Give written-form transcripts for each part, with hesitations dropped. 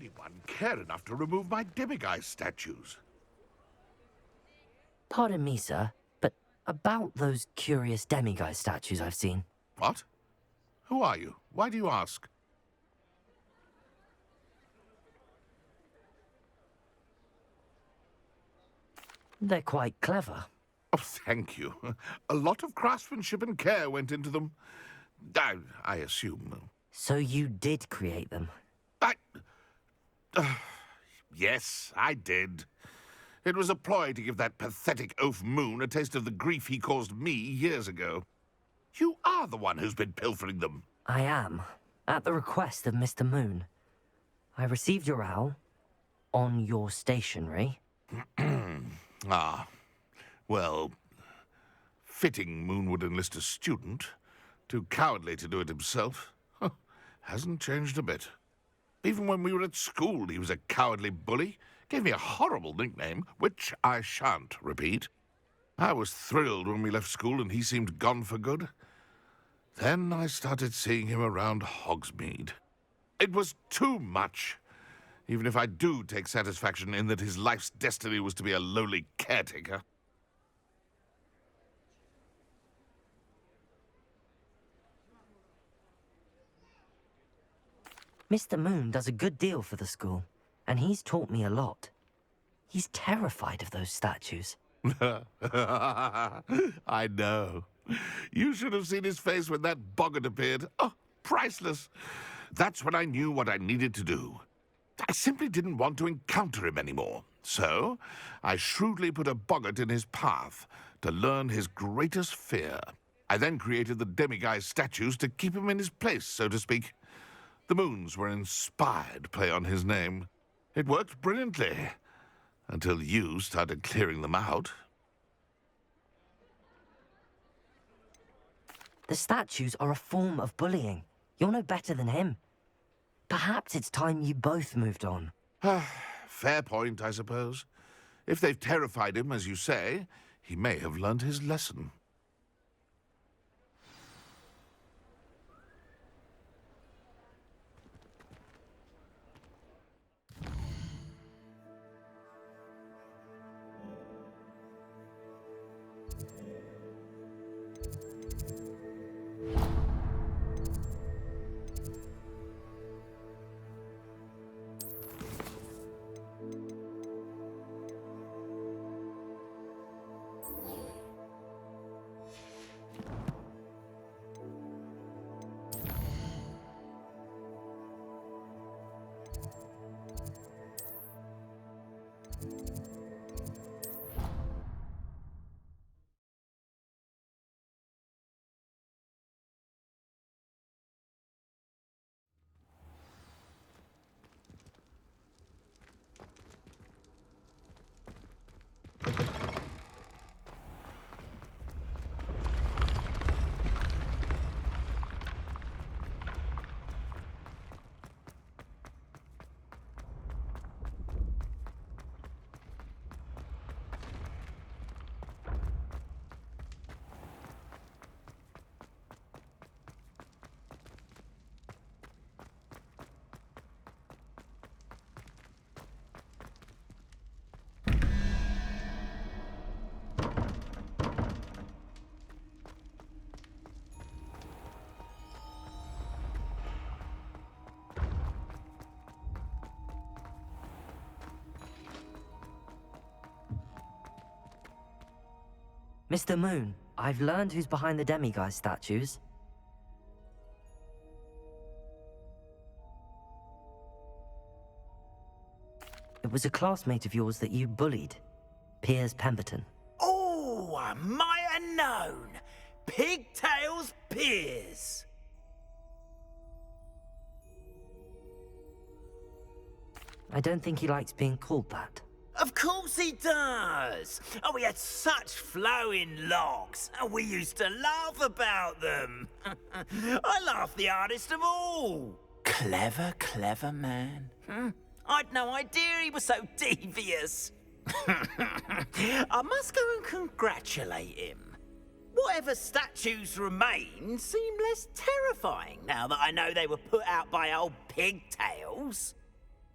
anyone care enough to remove my demiguise statues? Pardon me, sir, but about those curious demiguise statues I've seen. What? Who are you? Why do you ask? They're quite clever. Oh, thank you. A lot of craftsmanship and care went into them. I assume. So you did create them? Yes, I did. It was a ploy to give that pathetic oaf Moon a taste of the grief he caused me years ago. You are the one who's been pilfering them. I am, at the request of Mr. Moon. I received your owl on your stationery. Ah, well, fitting Moon would enlist a student. Too cowardly to do it himself. Hasn't changed a bit. Even when we were at school, he was a cowardly bully. Gave me a horrible nickname, which I shan't repeat. I was thrilled when we left school and he seemed gone for good. Then I started seeing him around Hogsmeade. It was too much. Even if I do take satisfaction in that his life's destiny was to be a lowly caretaker. Mr. Moon does a good deal for the school, and he's taught me a lot. He's terrified of those statues. I know. You should have seen his face when that boggart appeared. Oh, priceless. That's when I knew what I needed to do. I simply didn't want to encounter him anymore. So, I shrewdly put a boggart in his path to learn his greatest fear. I then created the demiguise statues to keep him in his place, so to speak. The Moons were an inspired play on his name. It worked brilliantly, until you started clearing them out. The statues are a form of bullying. You're no better than him. Perhaps it's time you both moved on. Fair point, I suppose. If they've terrified him, as you say, he may have learned his lesson. Mr. Moon, I've learned who's behind the demiguise statues. It was a classmate of yours that you bullied, Piers Pemberton. Oh, I might have known. Pigtails Piers. I don't think he likes being called that. Of course he does. Oh, he had such flowing locks, and we used to laugh about them. I laughed the hardest of all. Clever, clever man. I'd no idea he was so devious. I must go and congratulate him. Whatever statues remain seem less terrifying now that I know they were put out by old pigtails.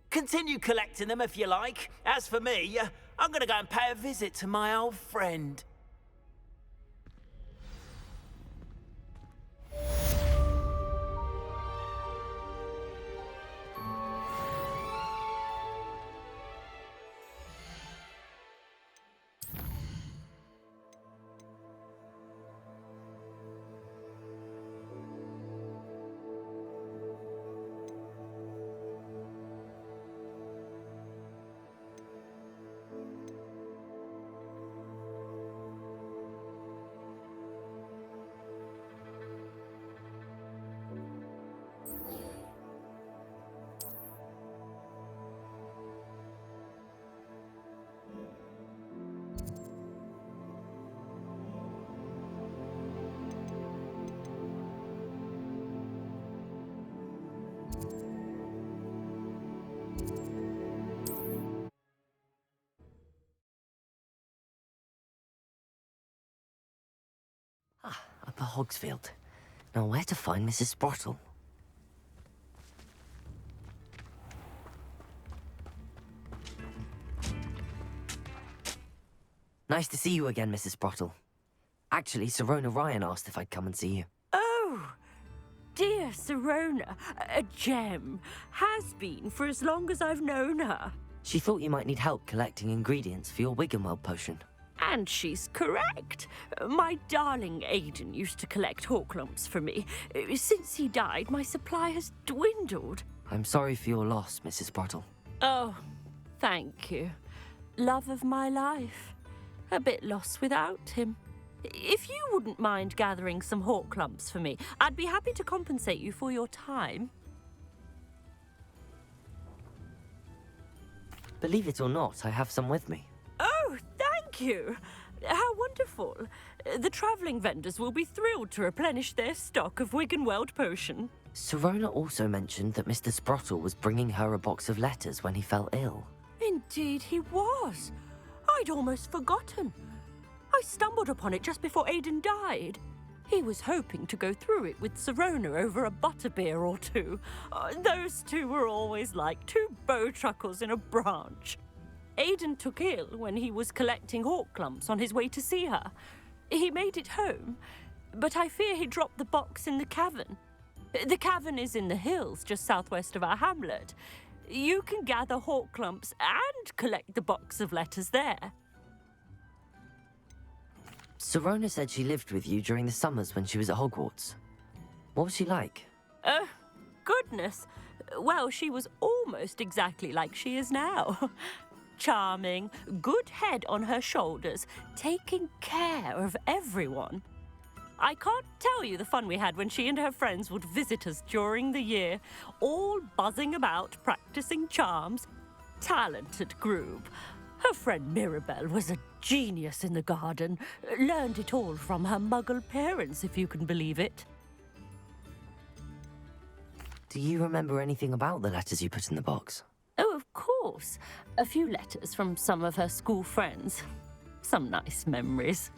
Continue collecting them if you like. As for me, I'm gonna go and pay a visit to my old friend. Upper Hogsfield. Now, where to find Mrs. Sprottle? Nice to see you again, Mrs. Sprottle. Actually, Sirona Ryan asked if I'd come and see you. Oh, dear Sirona, a gem. Has been for as long as I've known her. She thought you might need help collecting ingredients for your Wiggenweld potion. And she's correct. My darling Aidan used to collect Horklumps for me. Since he died, my supply has dwindled. I'm sorry for your loss, Mrs. Sprottle. Oh, thank you. Love of my life. A bit lost without him. If you wouldn't mind gathering some Horklumps for me, I'd be happy to compensate you for your time. Believe it or not, I have some with me. Oh, thank you. How wonderful. The travelling vendors will be thrilled to replenish their stock of Wiggenweld potion. Sirona also mentioned that Mr. Sprottle was bringing her a box of letters when he fell ill. Indeed he was. I'd almost forgotten. I stumbled upon it just before Aidan died. He was hoping to go through it with Sirona over a butterbeer or two. Those two were always like two bowtruckles in a branch. Aidan took ill when he was collecting Horklumps on his way to see her. He made it home, but I fear he dropped the box in the cavern. The cavern is in the hills just southwest of our hamlet. You can gather Horklumps and collect the box of letters there. Sirona said she lived with you during the summers when she was at Hogwarts. What was she like? Goodness. Well, she was almost exactly like she is now. Charming, good head on her shoulders, taking care of everyone. I can't tell you the fun we had when she and her friends would visit us during the year, all buzzing about, practicing charms. Talented group. Her friend Mirabelle was a genius in the garden. Learned it all from her muggle parents, if you can believe it. Do you remember anything about the letters you put in the box? Oh, of course. A few letters from some of her school friends. Some nice memories.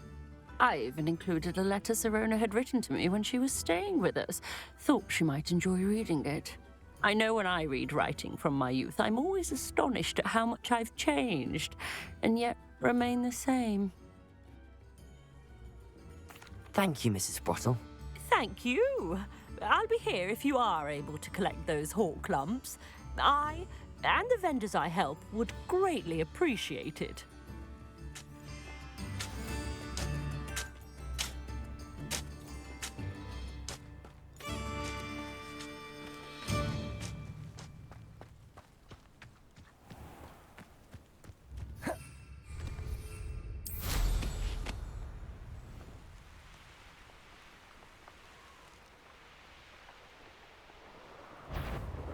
I even included a letter Sirona had written to me when she was staying with us. Thought she might enjoy reading it. I know when I read writing from my youth, I'm always astonished at how much I've changed, and yet remain the same. Thank you, Mrs. Sprottle. Thank you. I'll be here if you are able to collect those Horklumps. I and the vendors I help would greatly appreciate it.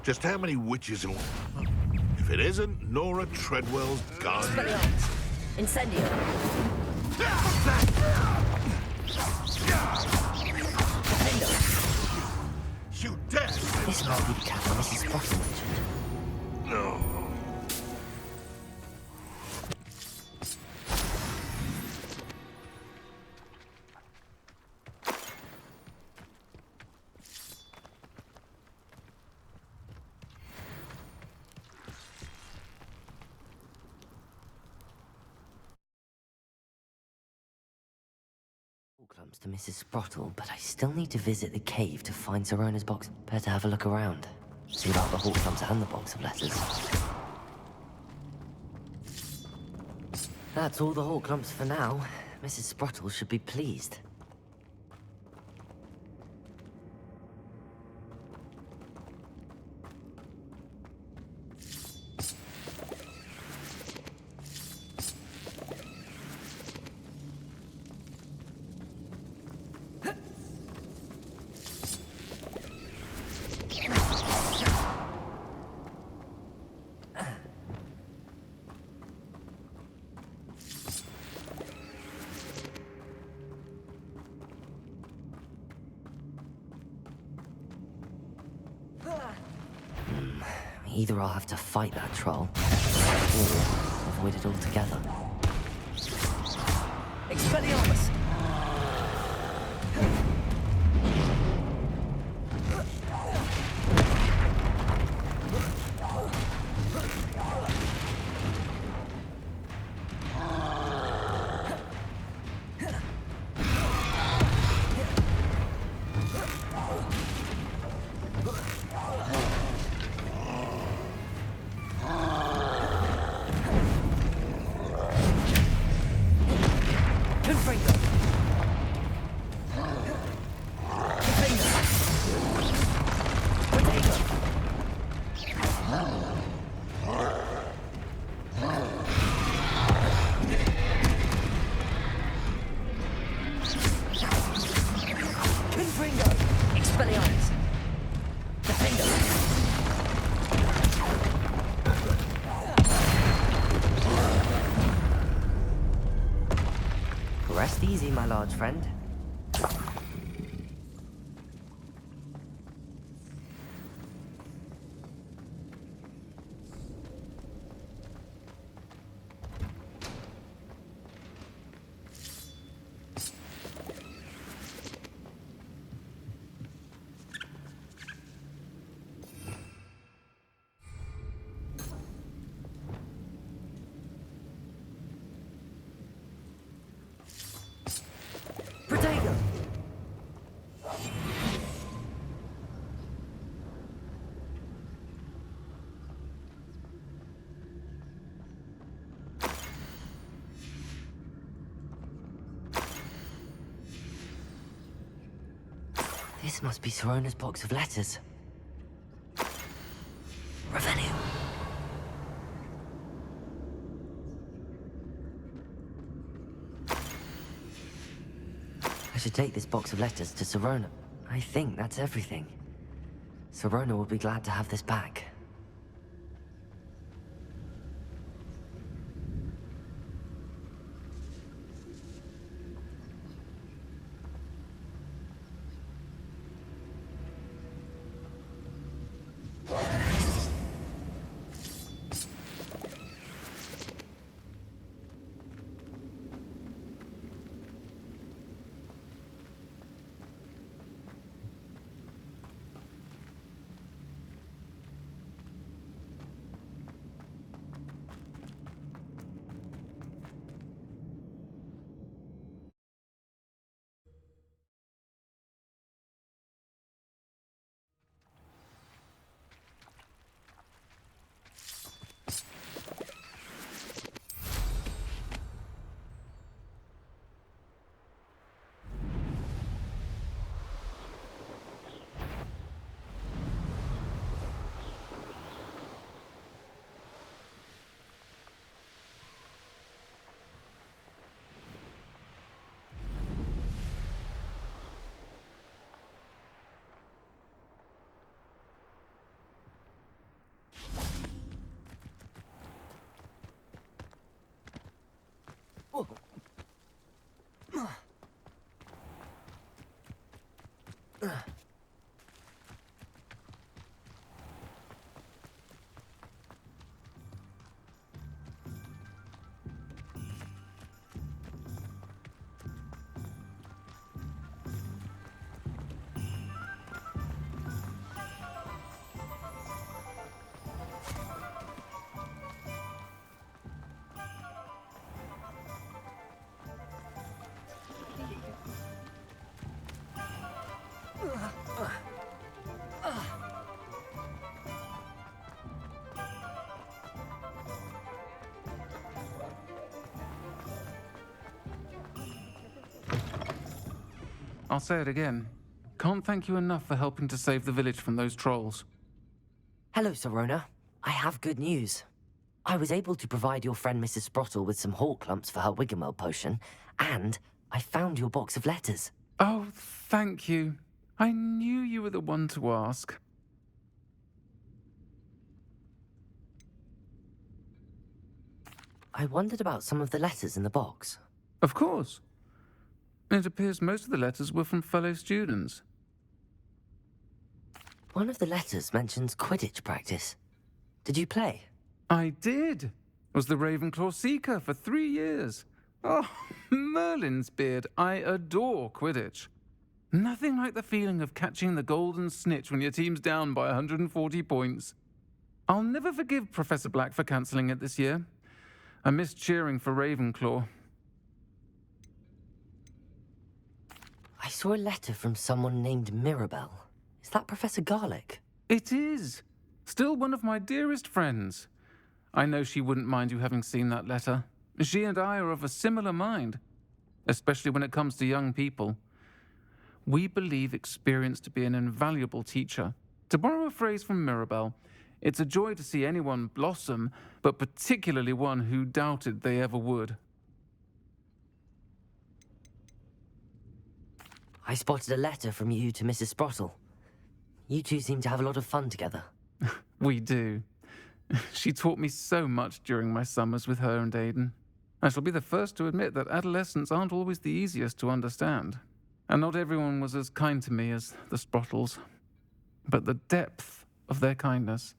Just how many witches and... If it isn't Nora Treadwell's guardian... Incendio. You dare! This might be the cavern Mrs. Sprottle mentioned. No. comes to Mrs. Sprottle, but I still need to visit the cave to find Sirona's box. Better have a look around. See about the Horcrux and the box of letters. That's all the Horcrux for now. Mrs. Sprottle should be pleased. Either I'll have to fight that troll, or avoid it altogether. Expelliarmus! Rest easy, my large friend. This must be Sirona's box of letters. Revenue. I should take this box of letters to Sirona. I think that's everything. Sirona will be glad to have this back. I'll say it again. Can't thank you enough for helping to save the village from those trolls. Hello, Sirona. I have good news. I was able to provide your friend Mrs. Sprottle with some hawk lumps for her Wiggenweld potion, and I found your box of letters. Oh, thank you. I knew you were the one to ask. I wondered about some of the letters in the box. Of course. It appears most of the letters were from fellow students. One of the letters mentions Quidditch practice. Did you play? I did. Was the Ravenclaw Seeker for 3 years. Oh, Merlin's beard. I adore Quidditch. Nothing like the feeling of catching the golden snitch when your team's down by 140 points. I'll never forgive Professor Black for cancelling it this year. I missed cheering for Ravenclaw. I saw a letter from someone named Mirabelle. Is that Professor Garlick? It is. Still one of my dearest friends. I know she wouldn't mind you having seen that letter. She and I are of a similar mind, especially when it comes to young people. We believe experience to be an invaluable teacher. To borrow a phrase from Mirabelle, it's a joy to see anyone blossom, but particularly one who doubted they ever would. I spotted a letter from you to Mrs. Sprottle. You two seem to have a lot of fun together. We do. She taught me so much during my summers with her and Aiden. I shall be the first to admit that adolescents aren't always the easiest to understand. And not everyone was as kind to me as the Sprottles. But the depth of their kindness,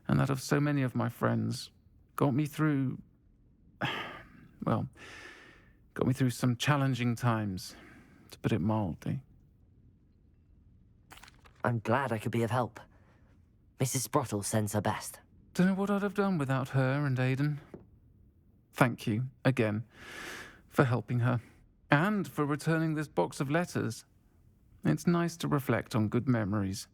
and that of so many of my friends, got me through... well, got me through some challenging times, to put it mildly. I'm glad I could be of help. Mrs. Sprottle sends her best. Don't know what I'd have done without her and Aiden. Thank you, again, for helping her, and for returning this box of letters. It's nice to reflect on good memories.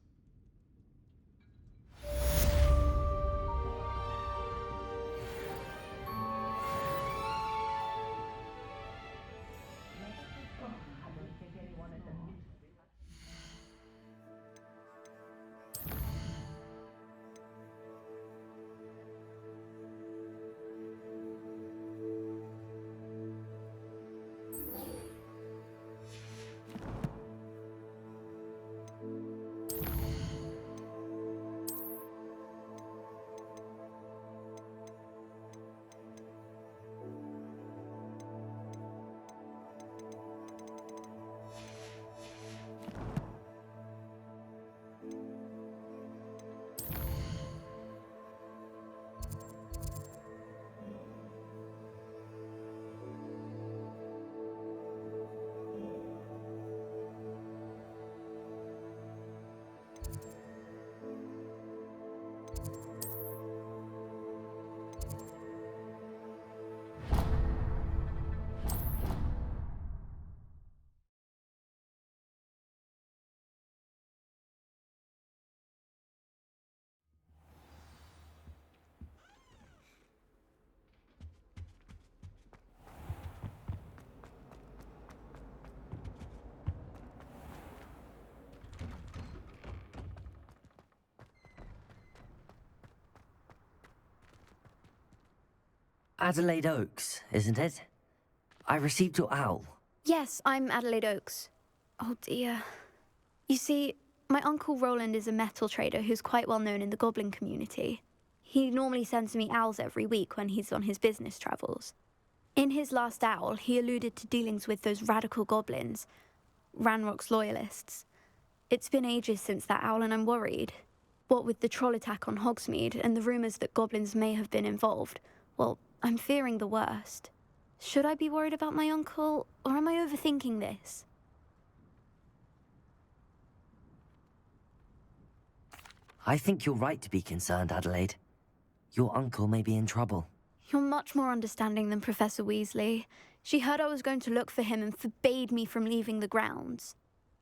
Adelaide Oaks, isn't it? I received your owl. Yes, I'm Adelaide Oaks. Oh dear. You see, my uncle Roland is a metal trader who's quite well known in the goblin community. He normally sends me owls every week when he's on his business travels. In his last owl, he alluded to dealings with those radical goblins, Ranrock's loyalists. It's been ages since that owl and I'm worried. What with the troll attack on Hogsmeade and the rumours that goblins may have been involved, well, I'm fearing the worst. Should I be worried about my uncle, or am I overthinking this? I think you're right to be concerned, Adelaide. Your uncle may be in trouble. You're much more understanding than Professor Weasley. She heard I was going to look for him and forbade me from leaving the grounds.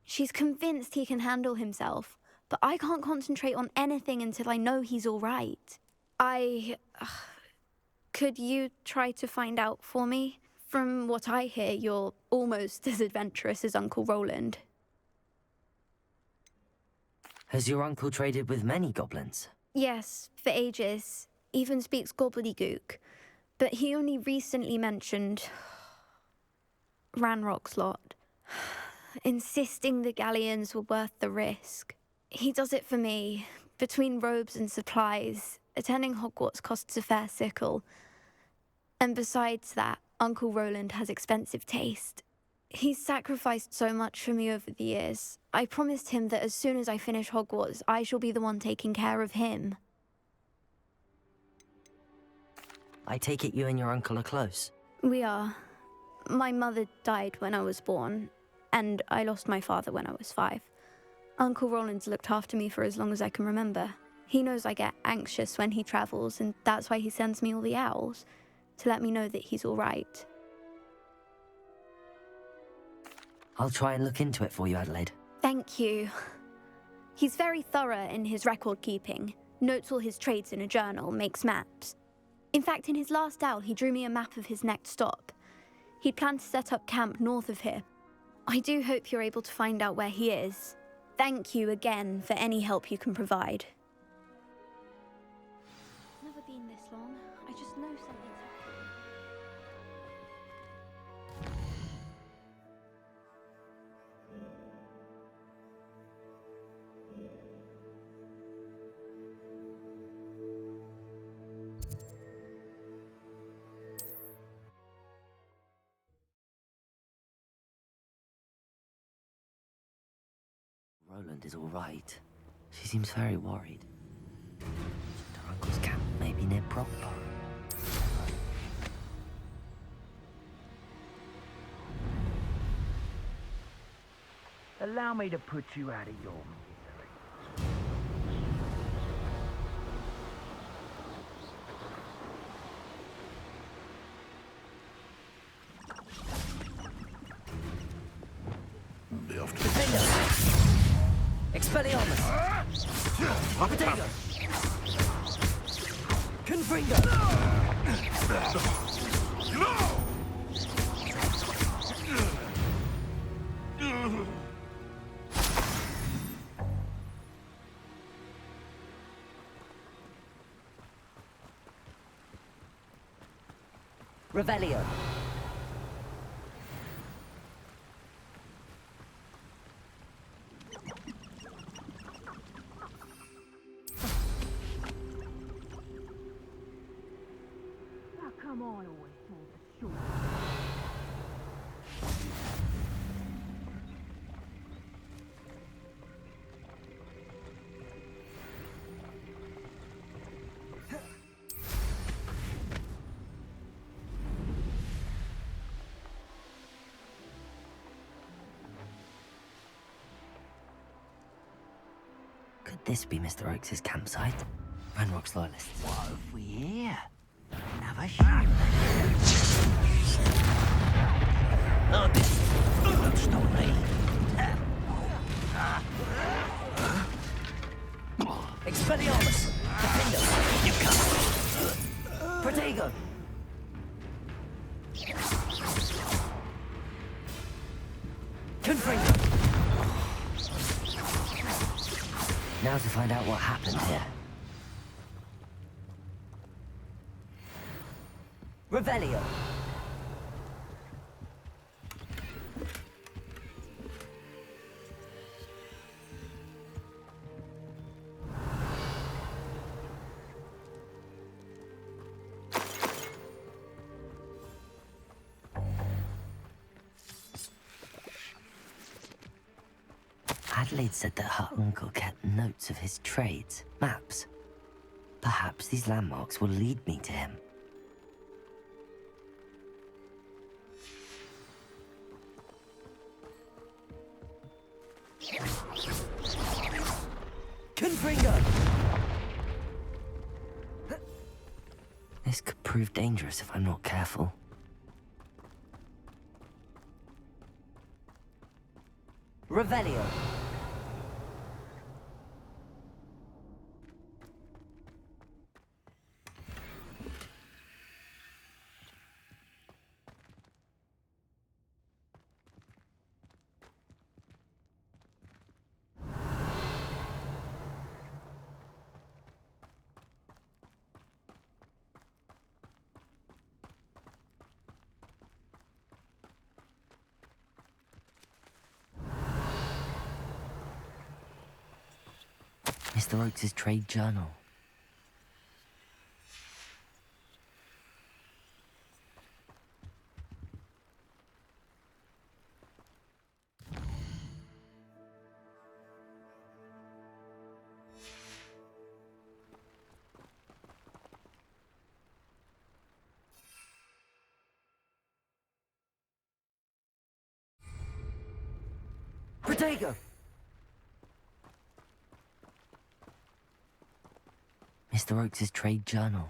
She's convinced he can handle himself, but I can't concentrate on anything until I know he's all right. Could you try to find out for me? From what I hear, you're almost as adventurous as Uncle Roland. Has your uncle traded with many goblins? Yes, for ages. Even speaks gobbledygook. But he only recently mentioned Ranrock's lot, insisting the galleons were worth the risk. He does it for me. Between robes and supplies, attending Hogwarts costs a fair sickle. And besides that, Uncle Roland has expensive taste. He's sacrificed so much for me over the years. I promised him that as soon as I finish Hogwarts, I shall be the one taking care of him. I take it you and your uncle are close. We are. My mother died when I was born, and I lost my father when I was 5. Uncle Roland's looked after me for as long as I can remember. He knows I get anxious when he travels, and that's why he sends me all the owls, to let me know that he's all right. I'll try and look into it for you, Adelaide. Thank you. He's very thorough in his record keeping, notes all his trades in a journal, makes maps. In fact, in his last owl, he drew me a map of his next stop. He'd planned to set up camp north of here. I do hope you're able to find out where he is. Thank you again for any help you can provide. Never been this long. I just know something's happening. Roland is all right. She seems very worried. Her uncle's camp may be near Proctor. Allow me to put you out of your misery. Be off to Expelliarmus! Potato! Confringo! Revelio. Come on, always told the truth. Could this be Mr. Oakes' campsite? Ranrock's loyalists. What have we here? Another shot. Don't stop me. Expelliarmus! Defendo! You come! Protego! Confringo! Now to find out what happened here. Revelio! Adelaide said that her uncle kept notes of his trades, maps. Perhaps these landmarks will lead me to him. Confringo! This could prove dangerous if I'm not careful. Revelio! Mr. Oakes' trade journal. Protego! Mr. Oakes' trade journal.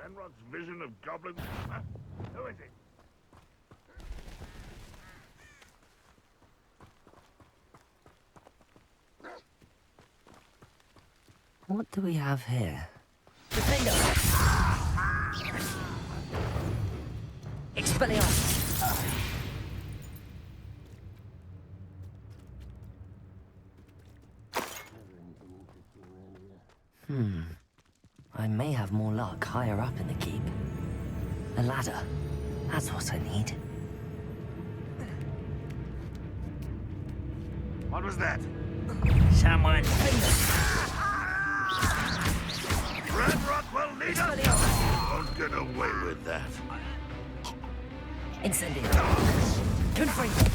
Ranrod's vision of goblins? Huh? Who is it? What do we have here? Expelliarmus! I may have more luck higher up in the keep. A ladder. That's what I need. What was that? Someone. Red Rockwell leader? Won't get away with that. Incendio. Confringo.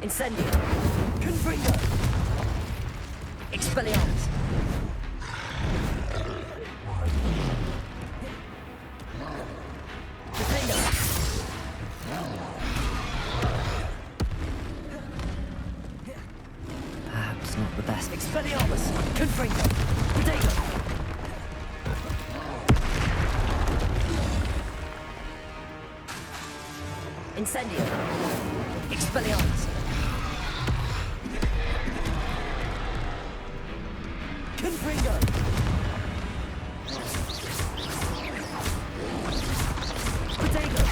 Incendio. Confringo. Expelliarmus. Defendo. Perhaps not the best. Expelliarmus. Confringo. Potato. Incendio. Expelliarmus. Confringo. Potato.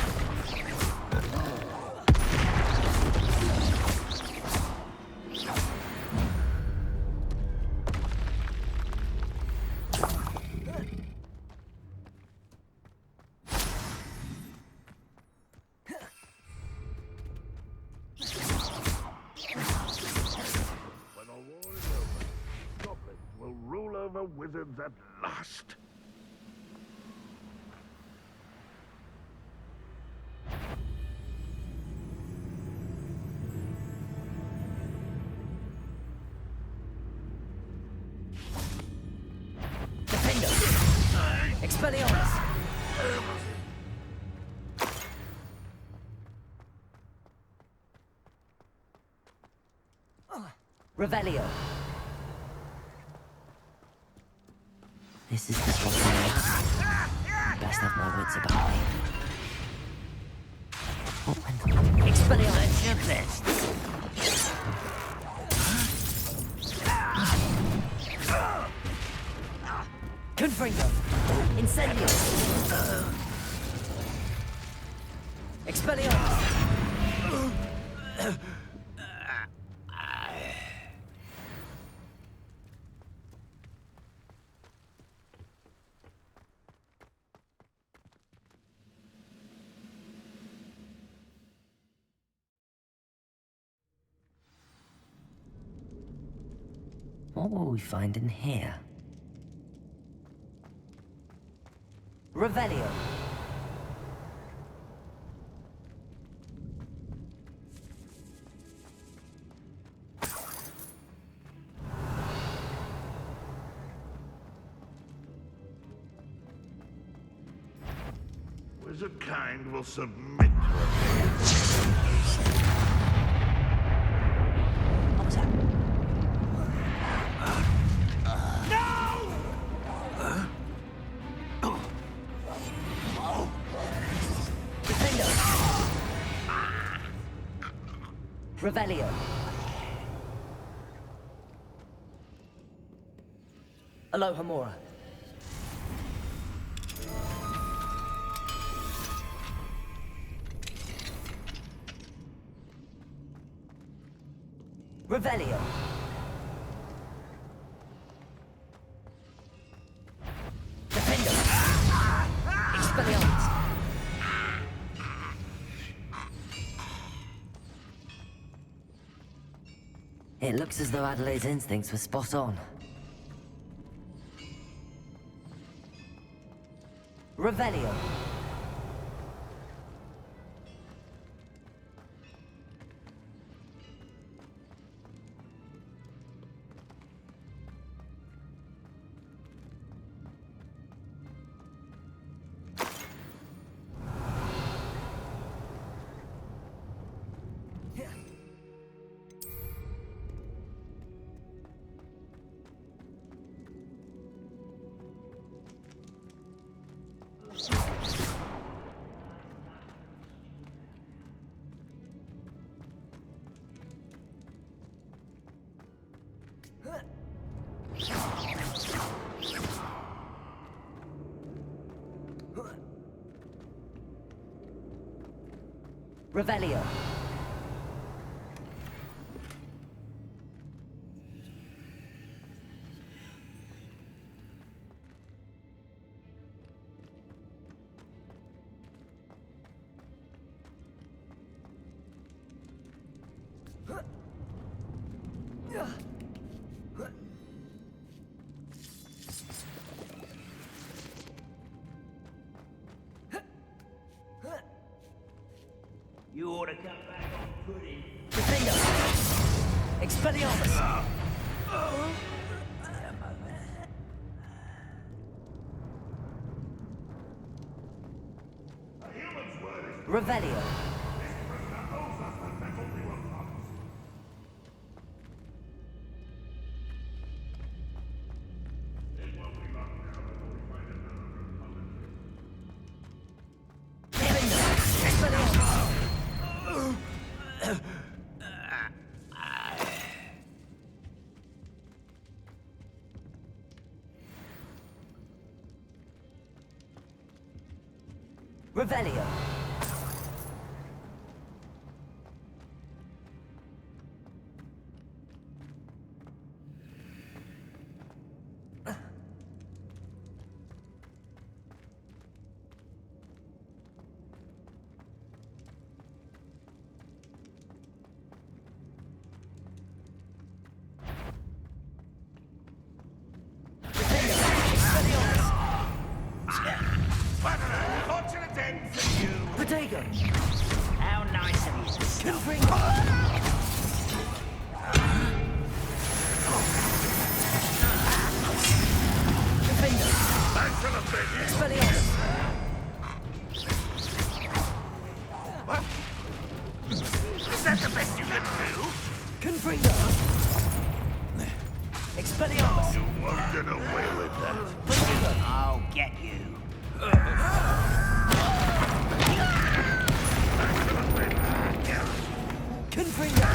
When the war is over, goblins will rule over wizards at last. Defendo. Expelliarmus. Revelio. This is the spot I need. Best have my wits about me. What went on? Expelliarmus. Your best. Confringo. Incendio. Expelliarmus. What will we find in here? Revelio. Wizard kind will submit to it. What was that? Defendo. Revelio. Aloha Mora. Revelio. Defendo. Expelliarmus. It looks as though Adelaide's instincts were spot on. Revelio. Revelio. You ought to come back on pudding. Defender! Expelliarmus! Revelio. Revelio. Fortunate end for you. Protego. How nice of you to stop. Confringo. Defender. Back to the bed. Expelliarmus. What? Is that the best you can do? Confringo. Expelliarmus. You won't get away with that. Protego. I'll get you. Confringo.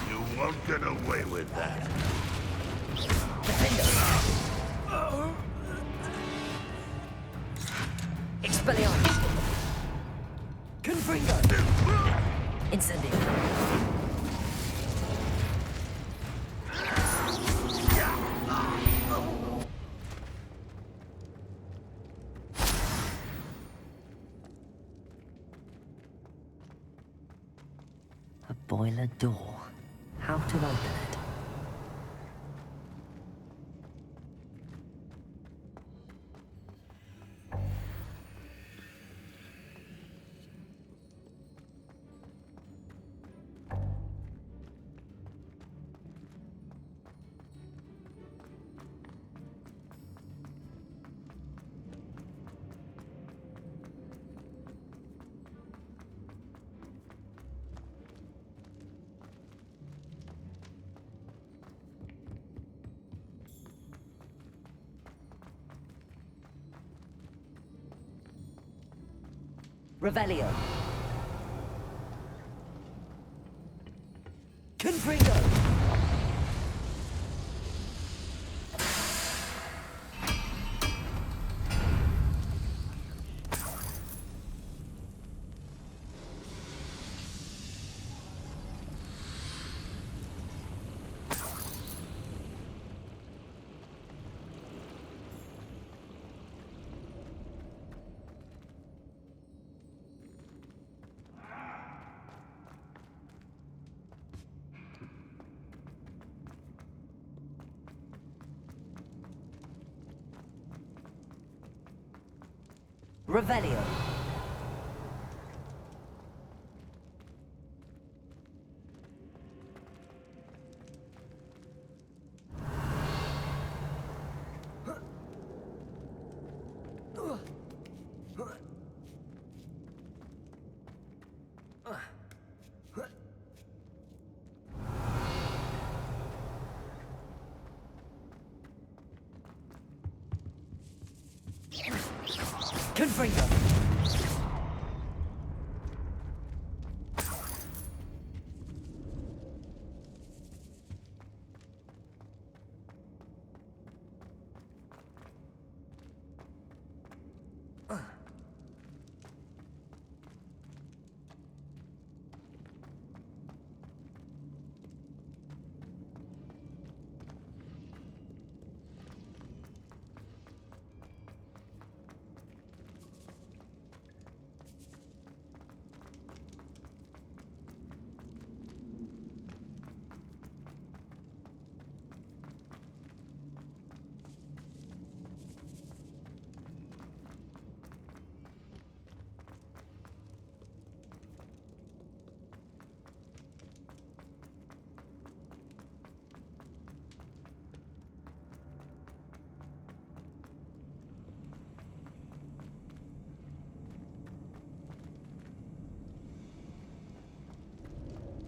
You won't get away with that. Defender. Expelliarmus. Confringo. Incendio. A boiler door. How to open it? Revelio. Confringo. Revelio. Confringo.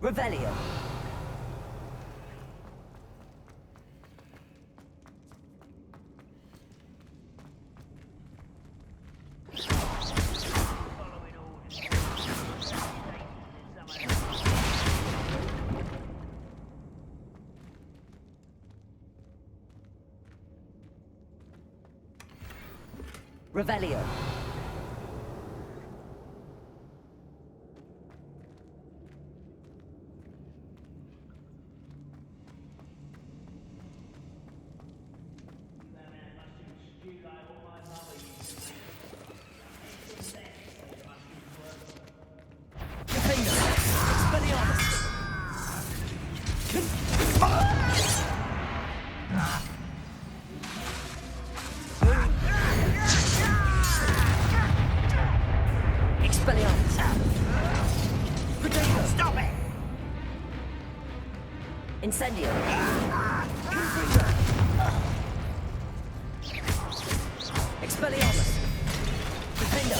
Revelio. Revelio. Stop it! Incendio. Expelliarmus. Defendo.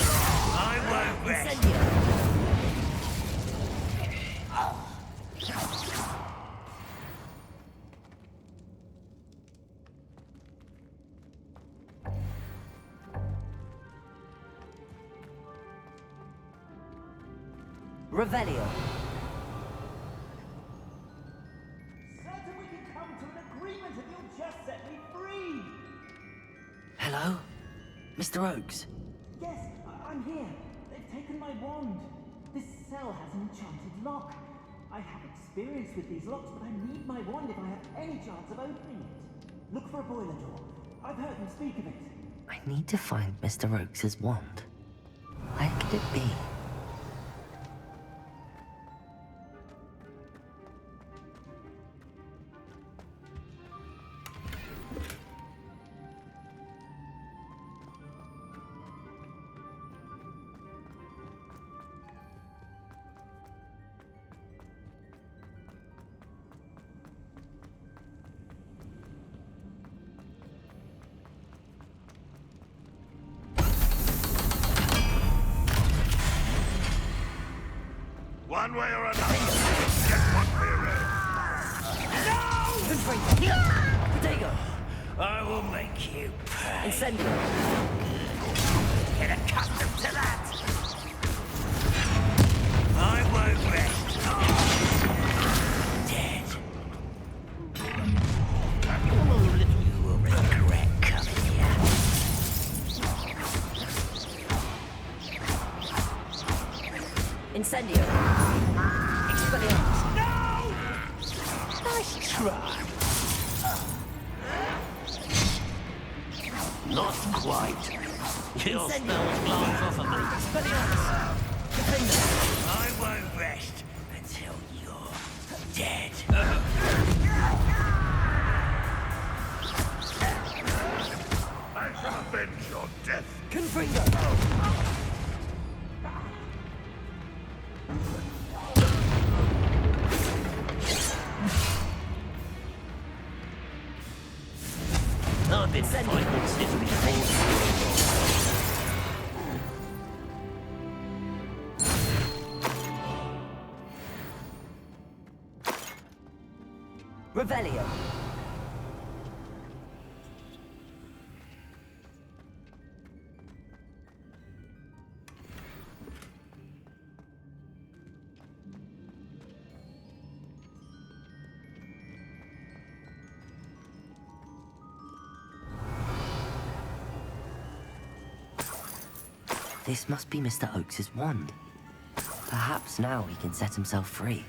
I won't rest. Incendio. Revelio. Certain we can come to an agreement if you'll just set me free! Hello? Mr. Oakes? Yes, I'm here. They've taken my wand. This cell has an enchanted lock. I have experience with these locks, but I need my wand if I have any chance of opening it. Look for a boiler door. I've heard them speak of it. I need to find Mr. Oakes' wand. Where could it be? One way or another, get what we're in. Protego. I will make you pay. Incendio. Get accustomed to that. I won't rest. Dead. You will regret coming here. Incendio. Expelliarmus. No! Nice try. Not quite. Your spell's blown off of me. Expelliarmus. Defendo. I won't rest until you're dead. I shall avenge your death. Confringo. I've been fighting since before. Revelio. This must be Mr. Oakes's wand. Perhaps now he can set himself free.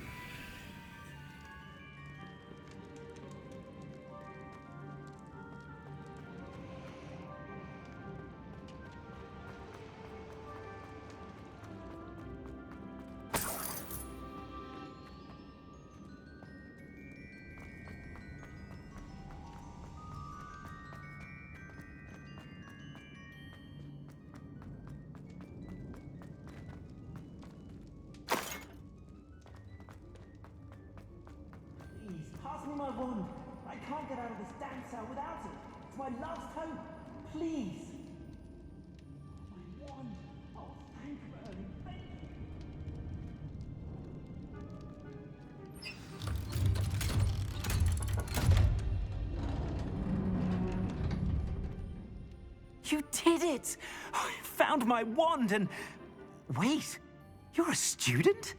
Please, pass me my wand. I can't get out of this damn cell without it. It's my last hope. Please. My wand. Oh, thank Merlin. Thank you. You did it! I found my wand and... Wait, you're a student?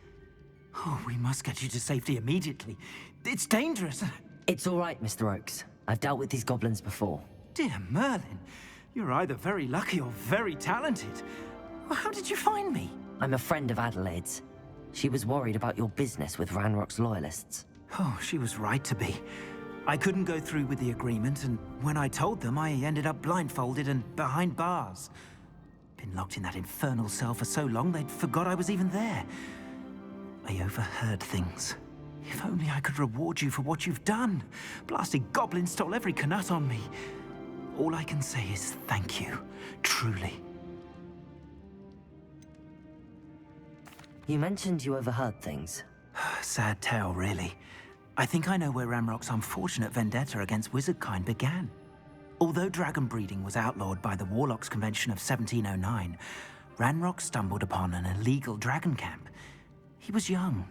Oh, we must get you to safety immediately. It's dangerous. It's all right, Mr. Oakes. I've dealt with these goblins before. Dear Merlin, you're either very lucky or very talented. Well, how did you find me? I'm a friend of Adelaide's. She was worried about your business with Ranrock's loyalists. Oh, she was right to be. I couldn't go through with the agreement, and when I told them, I ended up blindfolded and behind bars. Been locked in that infernal cell for so long, they'd forgot I was even there. I overheard things. If only I could reward you for what you've done. Blasted goblin stole every canut on me. All I can say is thank you, truly. You mentioned you overheard things. Sad tale, really. I think I know where Ranrock's unfortunate vendetta against wizardkind began. Although dragon breeding was outlawed by the Warlocks Convention of 1709, Ranrock stumbled upon an illegal dragon camp. He was young,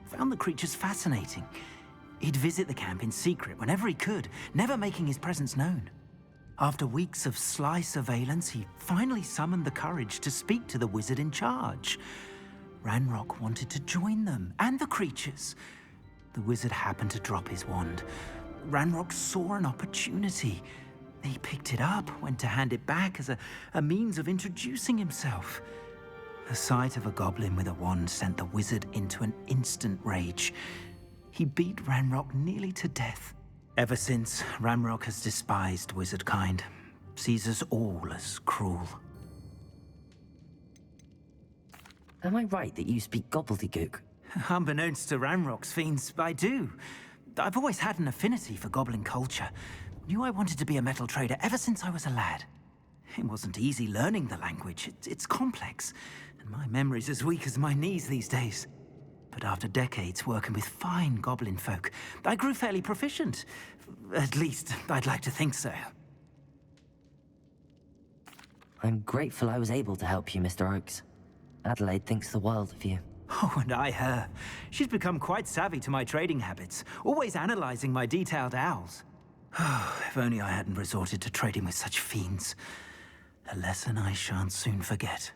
found the creatures fascinating. He'd visit the camp in secret whenever he could, never making his presence known. After weeks of sly surveillance, he finally summoned the courage to speak to the wizard in charge. Ranrock wanted to join them, and the creatures. The wizard happened to drop his wand. Ranrock saw an opportunity. He picked it up, went to hand it back as a means of introducing himself. The sight of a goblin with a wand sent the wizard into an instant rage. He beat Ranrock nearly to death. Ever since, Ranrock has despised wizardkind, sees us all as cruel. Am I right that you speak gobbledygook? Unbeknownst to Ranrock's fiends, I do. I've always had an affinity for goblin culture. Knew I wanted to be a metal trader ever since I was a lad. It wasn't easy learning the language. It's complex, and my memory's as weak as my knees these days. But after decades working with fine goblin folk, I grew fairly proficient. At least, I'd like to think so. I'm grateful I was able to help you, Mr. Oakes. Adelaide thinks the world of you. Oh, and I her. She's become quite savvy to my trading habits, always analyzing my detailed owls. If only I hadn't resorted to trading with such fiends. A lesson I shan't soon forget.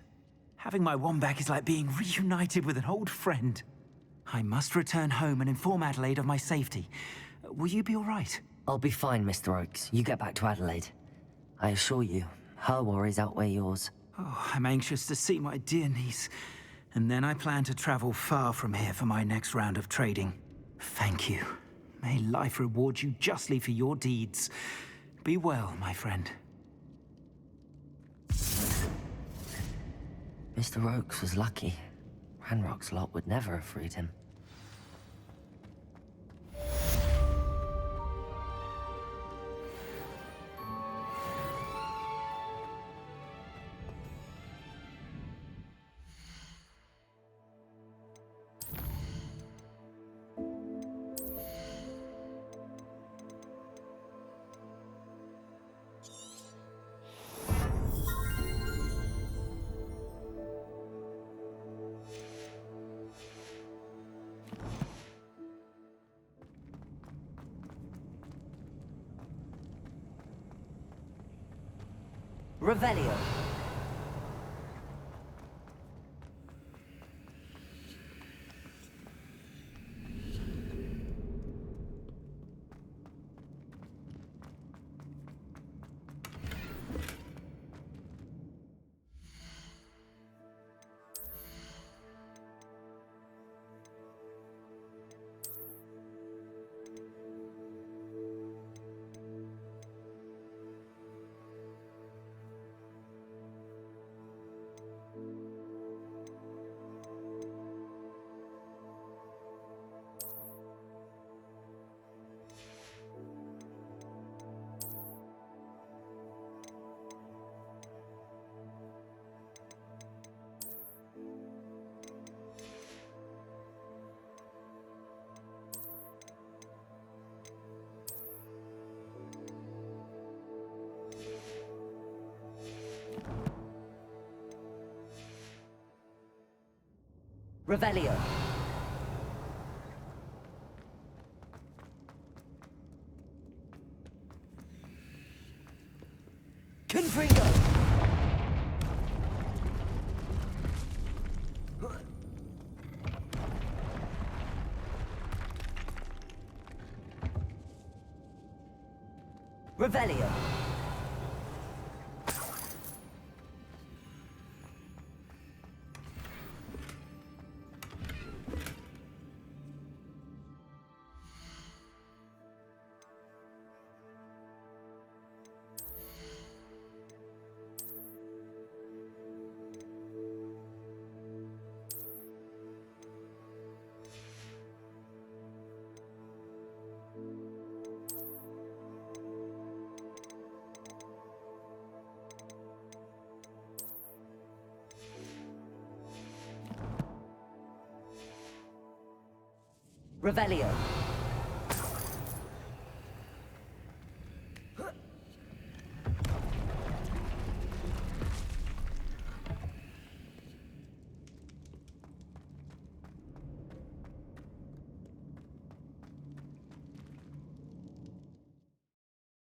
Having my wand back is like being reunited with an old friend. I must return home and inform Adelaide of my safety. Will you be all right? I'll be fine, Mr. Oakes. You get back to Adelaide. I assure you, her worries outweigh yours. Oh, I'm anxious to see my dear niece. And then I plan to travel far from here for my next round of trading. Thank you. May life reward you justly for your deeds. Be well, my friend. Mr. Oakes was lucky. Ranrock's lot would never have freed him. Revelio. Revelio. Confringo. Revelio. Revelio.